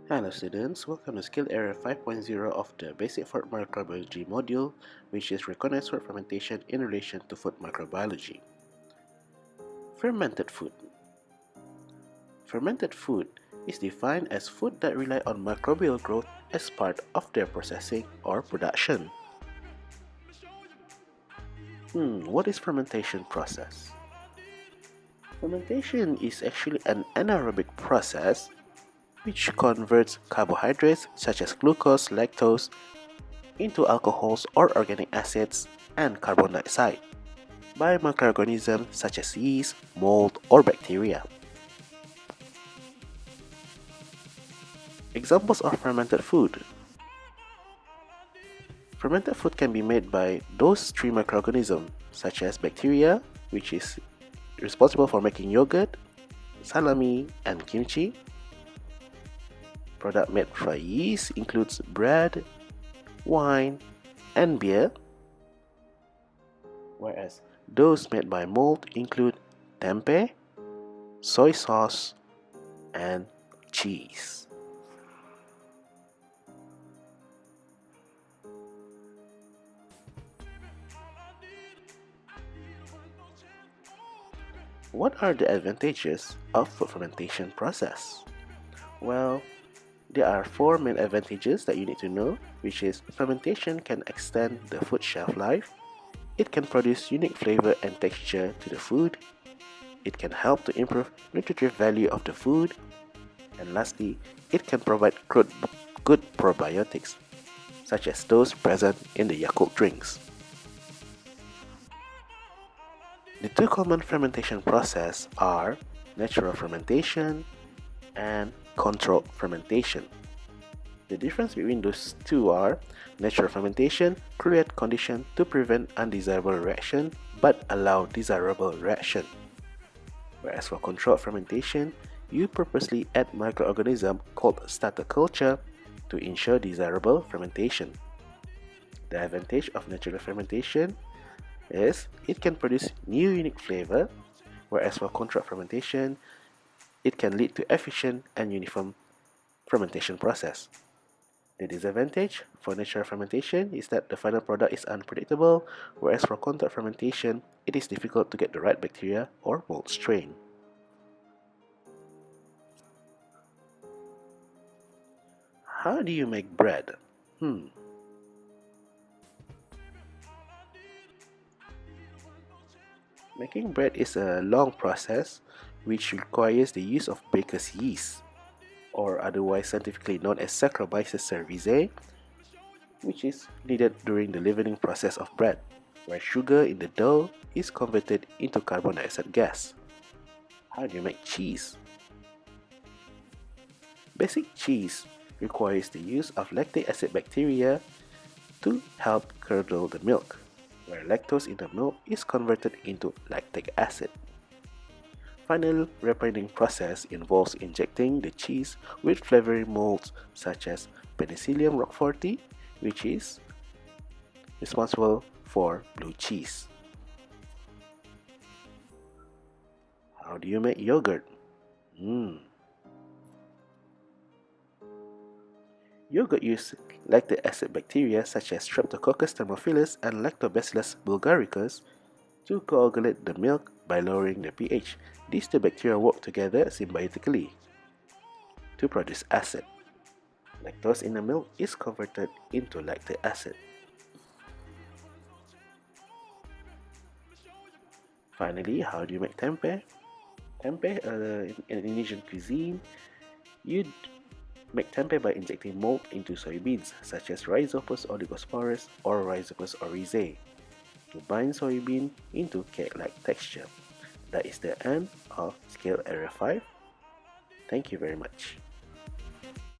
Hello students, welcome to Skill Area 5.0 of the Basic Food Microbiology module, which is recognized for fermentation in relation to food microbiology. Fermented food. Fermented food is defined as food that rely on microbial growth as part of their processing or production. What is fermentation process? Fermentation is actually an anaerobic process which converts carbohydrates such as glucose, lactose, into alcohols or organic acids and carbon dioxide by microorganisms such as yeast, mold, or bacteria. Examples of fermented food. Fermented food can be made by those three microorganisms such as bacteria, which is responsible for making yogurt, salami, and kimchi. Product made by yeast includes bread, wine, and beer, whereas those made by mold include tempeh, soy sauce, and cheese. What are the advantages of food fermentation process? Well, there are four main advantages that you need to know, which is fermentation can extend the food shelf life, it can produce unique flavor and texture to the food, it can help to improve nutritive value of the food, and lastly, it can provide good probiotics, such as those present in the Yakult drinks. The two common fermentation processes are natural fermentation and controlled fermentation. The difference between those two are natural fermentation create conditions to prevent undesirable reaction but allow desirable reaction. Whereas for controlled fermentation, you purposely add microorganism called starter culture to ensure desirable fermentation. The advantage of natural fermentation is it can produce new unique flavor, whereas for controlled fermentation, it can lead to efficient and uniform fermentation process. The disadvantage for natural fermentation is that the final product is unpredictable, whereas for controlled fermentation, it is difficult to get the right bacteria or mold strain. How do you make bread? Making bread is a long process which requires the use of baker's yeast, or otherwise scientifically known as Saccharomyces cerevisiae, which is needed during the leavening process of bread, where sugar in the dough is converted into carbon dioxide gas. How do you make cheese? Basic cheese requires the use of lactic acid bacteria to help curdle the milk, where lactose in the milk is converted into lactic acid. Final ripening process involves injecting the cheese with flavoring molds such as Penicillium roqueforti, which is responsible for blue cheese. How do you make yogurt? Yogurt uses lactic acid bacteria such as Streptococcus thermophilus and Lactobacillus bulgaricus to coagulate the milk by lowering the pH. These two bacteria work together symbiotically to produce acid. Lactose in the milk is converted into lactic acid. Finally, how do you make tempeh? Tempeh, in Indonesian cuisine, you make tempeh by injecting mold into soybeans such as Rhizopus oligosporus or Rhizopus oryzae to bind soybean into cake-like texture. That is the end of Skill Area 5. Thank you very much.